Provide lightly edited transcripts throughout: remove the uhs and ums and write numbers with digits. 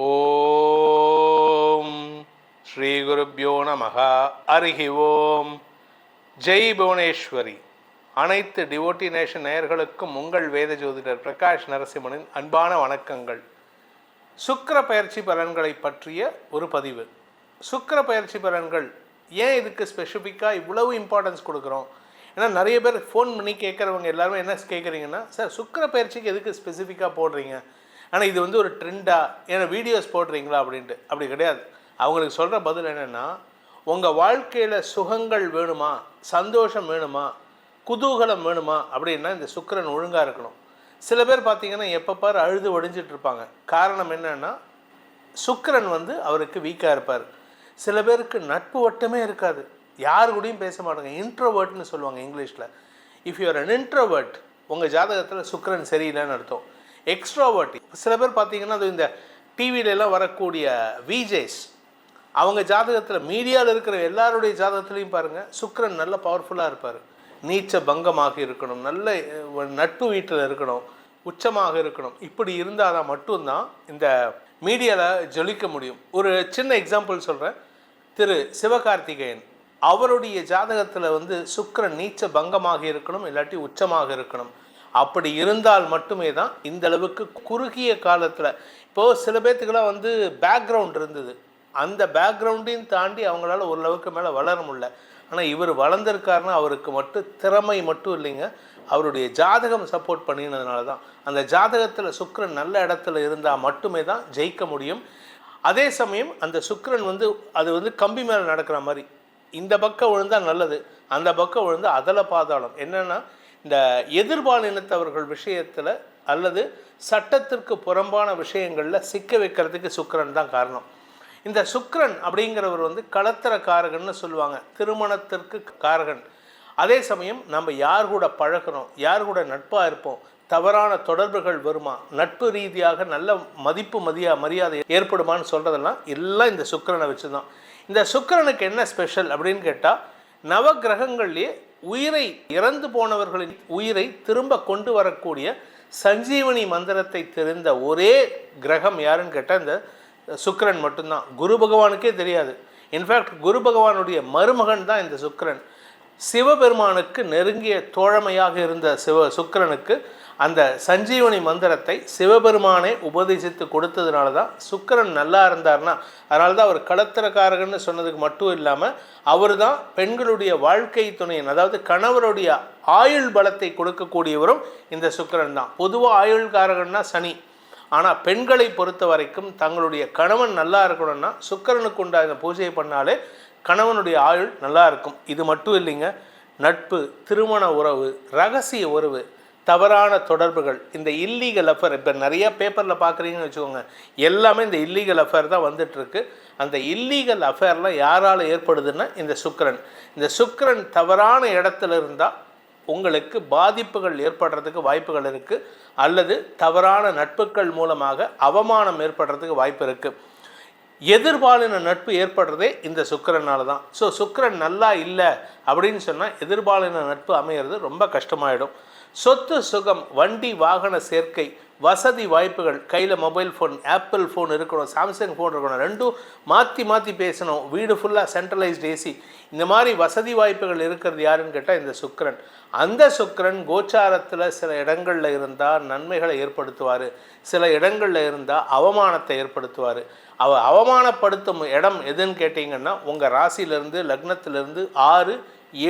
ஓம் ஸ்ரீ குருப்யோ நமஹ. ஹரிஹி ஓம். ஜெய் புவனேஸ்வரி. அனைத்து டிவோட்டி நேஷன் நேயர்களுக்கும் உங்கள் வேத ஜோதிடர் பிரகாஷ் நரசிம்மனின் அன்பான வணக்கங்கள். சுக்கிர பயிற்சி பலன்களை பற்றிய ஒரு பதிவு. சுக்கிர பயிற்சி பலன்கள் ஏன் இதுக்கு ஸ்பெசிஃபிக்காக இவ்வளவு இம்பார்ட்டன்ஸ் கொடுக்குறோம்? ஏன்னா நிறைய பேர் ஃபோன் பண்ணி கேட்குறவங்க எல்லாருமே என்ன கேட்குறீங்கன்னா, சார் சுக்கிர பயிற்சிக்கு எதுக்கு ஸ்பெசிஃபிக்காக போடுறீங்க, ஆனால் இது வந்து ஒரு ட்ரெண்டாக ஏன்னா வீடியோஸ் போடுறீங்களா அப்படின்ட்டு. அப்படி கிடையாது. அவங்களுக்கு சொல்கிற பதில் என்னென்னா, உங்கள் வாழ்க்கையில் சுகங்கள் வேணுமா, சந்தோஷம் வேணுமா, குதூகலம் வேணுமா அப்படின்னா இந்த சுக்கிரன் ஒழுங்காக இருக்கணும். சில பேர் பார்த்திங்கன்னா எப்போ பாரு அழுது ஒடிஞ்சிட்டு இருப்பாங்க. காரணம் என்னென்னா, சுக்கிரன் வந்து அவருக்கு வீக்காக இருப்பார். சில பேருக்கு நட்பு வட்டமே இருக்காது, யாரு கூடயும் பேச மாட்டாங்க. இன்ட்ரோவர்ட்னு சொல்லுவாங்க இங்கிலீஷில். இஃப் யூஆர் அன் இன்ட்ரோவர்ட், உங்கள் ஜாதகத்தில் சுக்கிரன் சரியில்லைன்னு அர்த்தம். எக்ஸ்ட்ராவர்ட், சில பேர் பார்த்தீங்கன்னா அது இந்த டிவிலெலாம் வரக்கூடிய விஜேஸ், அவங்க ஜாதகத்தில் மீடியாவில் இருக்கிற எல்லாருடைய ஜாதகத்துலேயும் பாருங்கள் சுக்கிரன் நல்ல பவர்ஃபுல்லாக இருப்பார். நீச்ச பங்கமாக இருக்கணும், நல்ல நட்பு வீட்டில் இருக்கணும், உச்சமாக இருக்கணும். இப்படி இருந்தால் தான் மட்டும்தான் இந்த மீடியாவில் ஜொலிக்க முடியும். ஒரு சின்ன எக்ஸாம்பிள் சொல்கிறேன். திரு சிவகார்த்திகேயன், அவருடைய ஜாதகத்தில் வந்து சுக்கிரன் நீச்ச பங்கமாக இருக்கணும், இல்லாட்டி உச்சமாக இருக்கணும். அப்படி இருந்தால் மட்டுமே தான் இந்த அளவுக்கு குறுகிய காலத்தில், இப்போது சில பேர்த்துக்கெல்லாம் வந்து பேக்ரவுண்ட் இருந்தது, அந்த பேக்ரவுண்டையும் தாண்டி அவங்களால ஒரு அளவுக்கு மேலே வளர முடியல. ஆனால் இவர் வளர்ந்துருக்காருன்னா அவருக்கு மட்டும் திறமை மட்டும் இல்லைங்க, அவருடைய ஜாதகம் சப்போர்ட் பண்ணினதுனால தான். அந்த ஜாதகத்தில் சுக்கிரன் நல்ல இடத்துல இருந்தால் மட்டுமே தான் ஜெயிக்க முடியும். அதே சமயம் அந்த சுக்கிரன் வந்து அது வந்து கம்பி மேலே நடக்கிற மாதிரி, இந்த பக்கம் விழுந்தால் நல்லது, அந்த பக்கம் விழுந்தால் அதில் பாதாளம். என்னென்னா, இந்த எதிர்பாலினத்தவர்கள் விஷயத்தில் அல்லது சட்டத்திற்கு புறம்பான விஷயங்களில் சிக்க வைக்கிறதுக்கு சுக்கிரன் தான் காரணம். இந்த சுக்கிரன் அப்படிங்கிறவர் வந்து களத்திர காரகன்னு சொல்லுவாங்க, திருமணத்திற்கு காரகன். அதே சமயம் நம்ம யார் கூட பழகிறோம், யார் கூட நட்பாக இருப்போம், தவறான தொடர்புகள் வருமா, நட்பு ரீதியாக நல்ல மதிப்பு மரியாதை ஏற்படுமான்னு சொல்கிறதெல்லாம் எல்லாம் இந்த சுக்கிரனை வச்சு தான். இந்த சுக்கிரனுக்கு என்ன ஸ்பெஷல் அப்படின்னு கேட்டால், நவ கிரகங்கள்லேயே உயிரை இறந்து போனவர்களின் உயிரை திரும்ப கொண்டு வரக்கூடிய சஞ்சீவனி மந்திரத்தை தெரிந்த ஒரே கிரகம் யாருன்னு கேட்டால் இந்த சுக்கிரன் மட்டும்தான். குரு பகவானுக்கே தெரியாது. இன்ஃபேக்ட் குரு பகவானுடைய மருமகன் தான் இந்த சுக்கிரன். சிவபெருமானுக்கு நெருங்கிய தோழமையாக இருந்த சுக்கிரனுக்கு அந்த சஞ்சீவனி மந்திரத்தை சிவபெருமானே உபதேசித்து கொடுத்ததுனால தான் சுக்கிரன் நல்லா இருந்தார்னா, அதனால தான் அவர் களத்திரக்காரகன்னு சொன்னதுக்கு மட்டும் இல்லாமல் அவர் தான் பெண்களுடைய வாழ்க்கை துணையன், அதாவது கணவருடைய ஆயுள் பலத்தை கொடுக்கக்கூடியவரும் இந்த சுக்கிரன் தான். பொதுவாக ஆயுள்காரகன்னா சனி, ஆனால் பெண்களை பொறுத்த வரைக்கும் தங்களுடைய கணவன் நல்லா இருக்கணும்னா சுக்கிரனுக்கு உண்டான பூஜை பண்ணாலே கணவனுடைய ஆயுள் நல்லா இருக்கும். இது மட்டும் இல்லைங்க, நட்பு, திருமண உறவு, ரகசிய உறவு, தவறான தொடர்புகள், இந்த இல்லீகல் அஃபேர், இப்போ நிறைய பேப்பரில் பார்க்குறீங்கன்னு வச்சுக்கோங்க, எல்லாமே இந்த இல்லீகல் அஃபேர் தான் வந்துட்டுருக்கு. அந்த இல்லீகல் அஃபேர்லாம் யாரால் ஏற்படுதுன்னா இந்த சுக்கிரன். இந்த சுக்கிரன் தவறான இடத்துல இருந்தால் உங்களுக்கு பாதிப்புகள் ஏற்படுறதுக்கு வாய்ப்புகள் இருக்குது, அல்லது தவறான நட்புகள் மூலமாக அவமானம் ஏற்படுறதுக்கு வாய்ப்பு இருக்குது. எதிர்பாலின நட்பு ஏற்படுறதே இந்த சுக்கிரனால தான். ஸோ சுக்கிரன் நல்லா இல்லை அப்படின்னு சொன்னால் எதிர்பாலின நட்பு அமையிறது ரொம்ப கஷ்டமாயிடும். சொத்து சுகம், வண்டி வாகன சேர்க்கை, வசதி வாய்ப்புகள், கையில் மொபைல் ஃபோன், ஆப்பிள் ஃபோன் இருக்கணும், சாம்சங் ஃபோன் இருக்கணும், ரெண்டும் மாற்றி பேசணும், வீடு ஃபுல்லாக சென்ட்ரலைஸ்டு ஏசி, இந்த மாதிரி வசதி வாய்ப்புகள் இருக்கிறது யாருன்னு கேட்டால் இந்த சுக்கிரன். அந்த சுக்கிரன் கோச்சாரத்தில் சில இடங்களில் இருந்தால் நன்மைகளை ஏற்படுத்துவார், சில இடங்களில் இருந்தால் அவமானத்தை ஏற்படுத்துவார். அவமானப்படுத்தும் இடம் எதுன்னு கேட்டிங்கன்னா உங்கள் ராசியிலேருந்து லக்னத்திலிருந்து 6,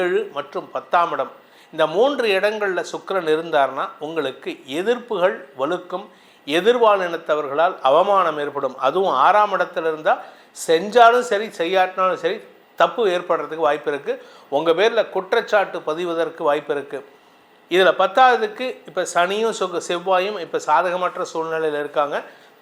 7 மற்றும் 10ஆம் இடம், இந்த 3 இடங்களில் சுக்கிரன் இருந்தார்னா உங்களுக்கு எதிர்ப்புகள் வலுக்கும், எதிர்பாலினத்தவர்களால் அவமானம் ஏற்படும். அதுவும் 6ஆம் இடத்துல இருந்தால் செஞ்சாலும் சரி செய்யாட்டினாலும் சரி தப்பு ஏற்படுறதுக்கு வாய்ப்பு இருக்குது, உங்கள் பேரில் குற்றச்சாட்டு பதிவதற்கு வாய்ப்பு இருக்குது. இதில் 10ஆவதுக்கு இப்போ சனியும் செவ்வாயும் இப்போ சாதகமற்ற சூழ்நிலையில் இருக்காங்க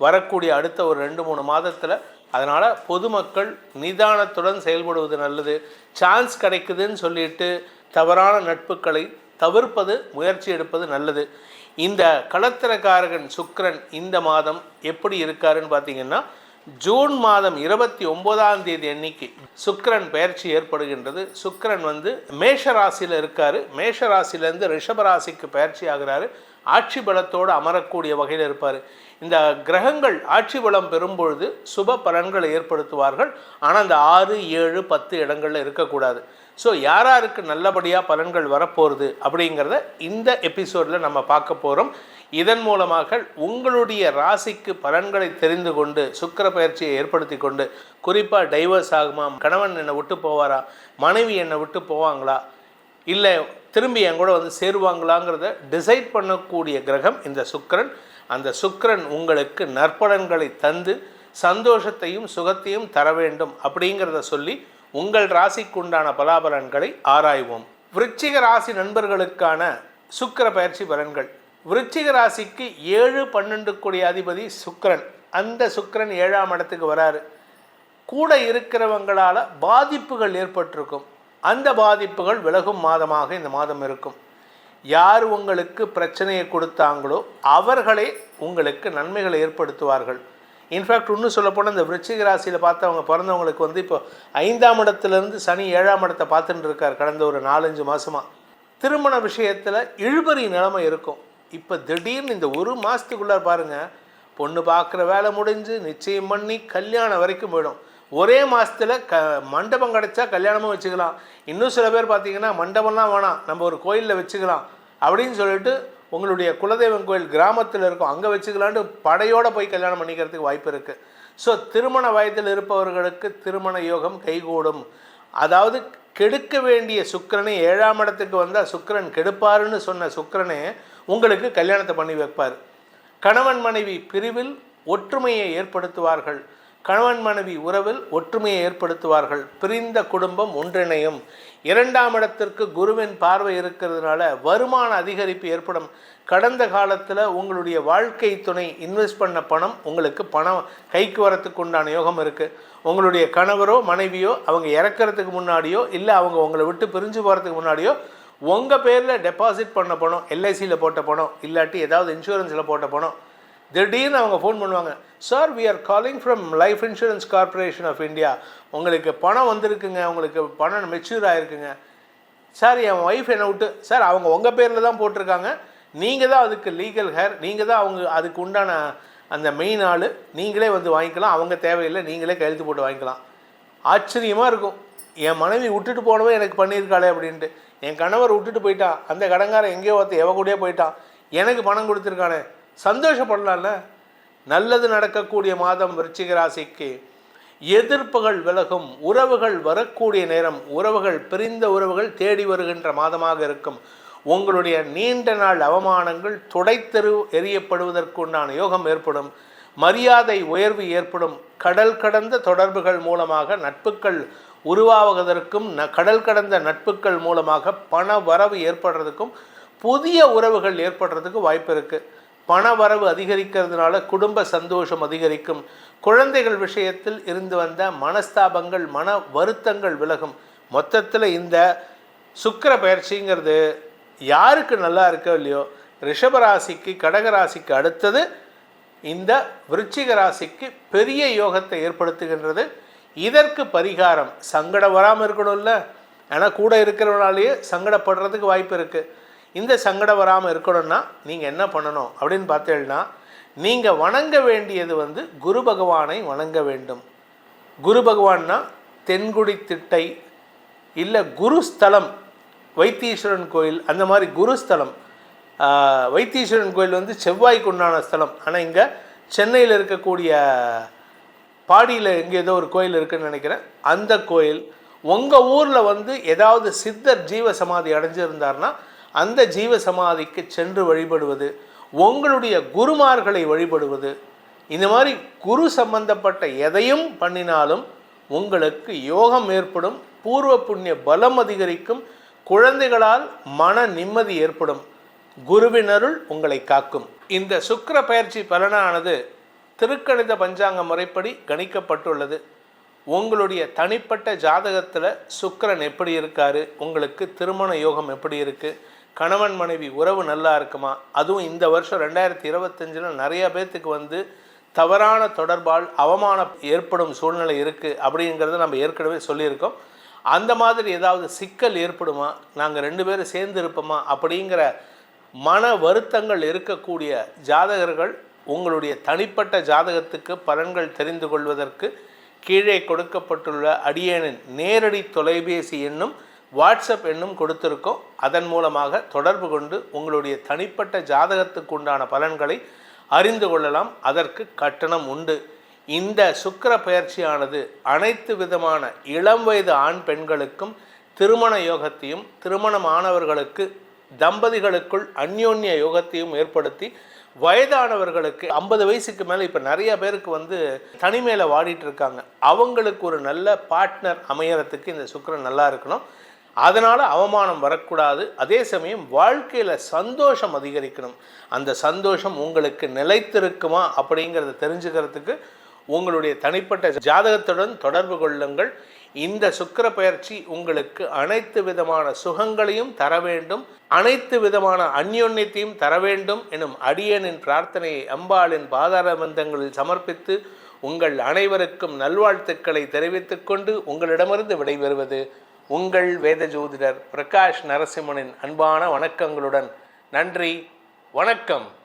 வரக்கூடிய அடுத்த ஒரு 2-3 மாதத்தில். அதனால் பொதுமக்கள் நிதானத்துடன் செயல்படுவது நல்லது. சான்ஸ் கிடைக்குதுன்னு சொல்லிட்டு தவறான நட்புகளை தவிர்ப்பது, முயற்சி எடுப்பது நல்லது. இந்த களத்திரக்காரகன் சுக்கிரன் இந்த மாதம் எப்படி இருக்காருன்னு பார்த்தீங்கன்னா, ஜூன் மாதம் 29ஆம் தேதி அன்னைக்கு சுக்கிரன் பெயர்ச்சி ஏற்படுகின்றது. சுக்கிரன் வந்து மேஷ ராசியில் இருக்கார், மேஷ ராசியிலேருந்து ரிஷப ராசிக்கு பெயர்ச்சி ஆகிறாரு. ஆட்சி பலத்தோடு அமரக்கூடிய வகையில் இருப்பார். இந்த கிரகங்கள் ஆட்சி பலம் பெறும்பொழுது சுப பலன்களை ஏற்படுத்துவார்கள். ஆனால் அந்த 6, 7, 10 இடங்களில் இருக்கக்கூடாது. ஸோ யாராருக்கு நல்லபடியாக பலன்கள் வரப்போகிறது அப்படிங்கிறத இந்த எபிசோடில் நம்ம பார்க்க போகிறோம். இதன் மூலமாக உங்களுடைய ராசிக்கு பலன்களை தெரிந்து கொண்டு சுக்கிர பயிற்சியை ஏற்படுத்தி கொண்டு, குறிப்பாக டைவர்ஸ் ஆகுமா, கணவன் என்னை விட்டு போவாரா, மனைவி என்னை விட்டு போவாங்களா, இல்லை திரும்பி என் கூட வந்து சேருவாங்களாங்கிறத டிசைட் பண்ணக்கூடிய கிரகம் இந்த சுக்கிரன். அந்த சுக்கிரன் உங்களுக்கு நற்பலன்களை தந்து சந்தோஷத்தையும் சுகத்தையும் தர வேண்டும் அப்படிங்கிறத சொல்லி உங்கள் ராசிக்கு உண்டான பலாபலன்களை ஆராய்வோம். விருச்சிக ராசி நண்பர்களுக்கான சுக்கிர பயிற்சி பலன்கள். விருச்சிக ராசிக்கு 7, 12 கூடிய அதிபதி சுக்கிரன். அந்த சுக்கிரன் 7ஆம் இடத்துக்கு வராரு. கூட இருக்கிறவங்களால் பாதிப்புகள் ஏற்பட்டிருக்கும். அந்த பாதிப்புகள் விலகும் மாதமாக இந்த மாதம் இருக்கும். யார் உங்களுக்கு பிரச்சனையை கொடுத்தாங்களோ அவர்களே உங்களுக்கு நன்மைகளை ஏற்படுத்துவார்கள். இன்ஃபேக்ட் இன்னும் சொல்லப்போனால் இந்த விருச்சிக ராசியில் பார்த்தவங்க பிறந்தவங்களுக்கு வந்து இப்போ 5ஆம் இடத்துலேருந்து சனி 7ஆம் இடத்தை பார்த்துட்டு இருக்கார் கடந்த ஒரு 4-5 மாதமாக. திருமண விஷயத்தில் இழுபறி நிலைமை இருக்கும். இப்போ திடீர்னு இந்த ஒரு மாதத்துக்குள்ளே பாருங்கள், பொண்ணு பார்க்குற வேலை முடிஞ்சு நிச்சயம் பண்ணி கல்யாணம் வரைக்கும் போயிடும். ஒரே மாதத்தில் மண்டபம் கிடச்சா கல்யாணமும் வச்சுக்கலாம். இன்னும் சில பேர் பார்த்திங்கன்னா மண்டபம்லாம் வேணாம், நம்ம ஒரு கோயிலில் வச்சுக்கலாம் அப்படின்னு சொல்லிட்டு உங்களுடைய குலதெய்வம் கோயில் கிராமத்தில் இருக்கும் அங்கே வச்சுக்கலான்ட்டு படையோடு போய் கல்யாணம் பண்ணிக்கிறதுக்கு வாய்ப்பு இருக்குது. ஸோ திருமண வயதில் இருப்பவர்களுக்கு திருமண யோகம் கைகூடும். அதாவது கெடுக்க வேண்டிய சுக்கிரனை 7ஆம் இடத்துக்கு வந்தால் சுக்கிரன் கெடுப்பாருன்னு சொன்ன சுக்கிரனே உங்களுக்கு கல்யாணத்தை பண்ணி வைப்பார். கணவன் மனைவி பிரிவில் ஒற்றுமையை ஏற்படுத்துவார்கள். கணவன் மனைவி உறவில் ஒற்றுமையை ஏற்படுத்துவார்கள். பிரிந்த குடும்பம் ஒன்றிணையும். 2ஆம் இடத்திற்கு குருவின் பார்வை இருக்கிறதுனால வருமான அதிகரிப்பு ஏற்படும். கடந்த காலத்தில் உங்களுடைய வாழ்க்கை துணை இன்வெஸ்ட் பண்ண பணம் உங்களுக்கு பணம் கைக்கு வரத்துக்கு உண்டான யோகம் இருக்குது. உங்களுடைய கணவரோ மனைவியோ அவங்க இறக்கிறதுக்கு முன்னாடியோ இல்லை அவங்க உங்களை விட்டு பிரிஞ்சு போகிறதுக்கு முன்னாடியோ உங்கள் பேரில் டெபாசிட் பண்ண பணம், எல்ஐசியில் போட்ட பணம், இல்லாட்டி ஏதாவது இன்சூரன்ஸில் போட்ட பணம், திடீர்னு அவங்க ஃபோன் பண்ணுவாங்க, sir we are calling from life insurance corporation of India, உங்களுக்கு பணம் வந்திருக்குங்க, உங்களுக்கு பணம் மெச்சூர் ஆகிருக்குங்க. சார் என் ஒய்ஃப் என்னை விட்டு, சார் அவங்க உங்கள் பேரில் தான் போட்டிருக்காங்க, நீங்கள் தான் அதுக்கு லீகல் ஹேர், நீங்கள் தான் அவங்க அதுக்கு உண்டான அந்த மெயின் ஆள், நீங்களே வந்து வாங்கிக்கலாம், அவங்க தேவையில்லை, நீங்களே கையெழுத்து போட்டு வாங்கிக்கலாம். ஆச்சரியமாக இருக்கும். என் மனைவி விட்டுட்டு போனவே எனக்கு பண்ணியிருக்காளே அப்படின்ட்டு. என் கணவர் விட்டுட்டு போயிட்டான், அந்த கடங்காரன் எங்கேயோ ஒருத்த எவ போயிட்டான், எனக்கு பணம் கொடுத்துருக்கானே, சந்தோஷப்படலாம்ல. நல்லது நடக்கக்கூடிய மாதம் விருச்சிக ராசிக்கு. எதிர்ப்புகள் விலகும். உறவுகள் வரக்கூடிய நேரம். உறவுகள் பிரிந்த உறவுகள் தேடி வருகின்ற மாதமாக இருக்கும். உங்களுடைய நீண்ட நாள் அவமானங்கள் துடைத்தெரு எறியப்படுவதற்குண்டான யோகம் ஏற்படும். மரியாதை உயர்வு ஏற்படும். கடல் கடந்த தொடர்புகள் மூலமாக நட்புகள் உருவாவதற்கும் கடல் கடந்த நட்புகள் மூலமாக பண வரவு ஏற்படுறதுக்கும் புதிய உறவுகள் ஏற்படுறதுக்கு வாய்ப்பு இருக்குது. பண வரவு அதிகரிக்கிறதுனால குடும்ப சந்தோஷம் அதிகரிக்கும். குழந்தைகள் விஷயத்தில் இருந்து வந்த மனஸ்தாபங்கள் மன வருத்தங்கள் விலகும். மொத்தத்தில் இந்த சுக்கிர பயிற்சிங்கிறது யாருக்கு நல்லா இருக்கோ இல்லையோ, ரிஷபராசிக்கு கடகராசிக்கு அடுத்தது இந்த விருச்சிக ராசிக்கு பெரிய யோகத்தை ஏற்படுத்துகின்றது. இதற்கு பரிகாரம் சங்கடம் வராமல் இருக்கணும்ல. ஆனால் கூட இருக்கிறவனாலேயே சங்கடப்படுறதுக்கு வாய்ப்பு இருக்குது. இந்த சங்கடம் வராமல் இருக்கணும்னா நீங்கள் என்ன பண்ணணும் அப்படின்னு பார்த்தீங்கன்னா, நீங்கள் வணங்க வேண்டியது வந்து குரு பகவானை வணங்க வேண்டும். குரு பகவான்னா தென்குடி திட்டை இல்லை குருஸ்தலம், வைத்தீஸ்வரன் கோயில், அந்த மாதிரி குருஸ்தலம். வைத்தீஸ்வரன் கோயில் வந்து செவ்வாய்க்கு உண்டான ஸ்தலம். ஆனால் இங்கே சென்னையில் இருக்கக்கூடிய பாடியில் எங்கே ஏதோ ஒரு கோயில் இருக்குதுன்னு நினைக்கிறேன். அந்த கோயில் உங்கள் ஊரில் வந்து ஏதாவது சித்தர் ஜீவ சமாதி அடைஞ்சிருந்தார்னா அந்த ஜீவ சமாதிக்கு சென்று வழிபடுவது, உங்களுடைய குருமார்களை வழிபடுவது, இந்த மாதிரி குரு சம்பந்தப்பட்ட எதையும் பண்ணினாலும் உங்களுக்கு யோகம் ஏற்படும். பூர்வ புண்ணிய பலம் அதிகரிக்கும். குழந்தைகளால் மன நிம்மதி ஏற்படும். குருவினருள் உங்களை காக்கும். இந்த சுக்கிர பயிற்சி பலனானது திருக்கணித பஞ்சாங்க முறைப்படி கணிக்கப்பட்டுள்ளது. உங்களுடைய தனிப்பட்ட ஜாதகத்தில் சுக்கிரன் எப்படி இருக்காரு, உங்களுக்கு திருமண யோகம் எப்படி இருக்குது, கணவன் மனைவி உறவு நல்லா இருக்குமா, அதுவும் இந்த வருஷம் 2025 நிறைய பேர்த்துக்கு வந்து தவறான தொடர்பால் அவமானம் ஏற்படும் சூழ்நிலை இருக்குது அப்படிங்கிறத நம்ம ஏற்கனவே சொல்லியிருக்கோம். அந்த மாதிரி ஏதாவது சிக்கல் ஏற்படுமா, நாங்கள் 2 பேரும் சேர்ந்து இருப்போமா அப்படிங்கிற மன வருத்தங்கள் இருக்கக்கூடிய ஜாதகர்கள் உங்களுடைய தனிப்பட்ட ஜாதகத்துக்கு பலன்கள் தெரிந்து கொள்வதற்கு கீழே கொடுக்கப்பட்டுள்ள அடியேனின் நேரடி தொலைபேசி எண்ணும் வாட்ஸ்அப் எண்ணும் கொடுத்திருக்கோம். அதன் மூலமாக தொடர்பு கொண்டு உங்களுடைய தனிப்பட்ட ஜாதகத்துக்கு உண்டான பலன்களை அறிந்து கொள்ளலாம். அதற்கு கட்டணம் உண்டு. இந்த சுக்கிர பெயர்ச்சியானது அனைத்து விதமான இளம் வயது ஆண் பெண்களுக்கும் திருமண யோகத்தையும், திருமணமானவர்களுக்கு தம்பதிகளுக்குள் அந்யோன்ய யோகத்தையும் ஏற்படுத்தி, வயதானவர்களுக்கு 50 வயசுக்கு மேலே இப்போ நிறைய பேருக்கு தனிமையில் வாடிட்டு இருக்காங்க, அவங்களுக்கு ஒரு நல்ல பார்ட்னர் அமையறதுக்கு இந்த சுக்கிரன் நல்லா இருக்கணும். அதனால் அவமானம் வரக்கூடாது. அதே சமயம் வாழ்க்கையில் சந்தோஷம் அதிகரிக்கணும். அந்த சந்தோஷம் உங்களுக்கு நிலைத்திருக்குமா அப்படிங்கிறத தெரிஞ்சுக்கிறதுக்கு உங்களுடைய தனிப்பட்ட ஜாதகத்துடன் தொடர்பு கொள்ளுங்கள். இந்த சுக்கிர பெயர்ச்சி உங்களுக்கு அனைத்து விதமான சுகங்களையும் தர வேண்டும், அனைத்து விதமான அந்யோன்யத்தையும் தர வேண்டும் எனும் அடியனின் பிரார்த்தனையை அம்பாளின் பாதார பந்தங்களில் சமர்ப்பித்து உங்கள் அனைவருக்கும் நல்வாழ்த்துக்களை தெரிவித்துக் கொண்டு உங்களிடமிருந்து விடைபெறுவது உங்கள் வேத ஜோதிடர் பிரகாஷ் நரசிம்மனின் அன்பான வணக்கங்களுடன். நன்றி, வணக்கம்.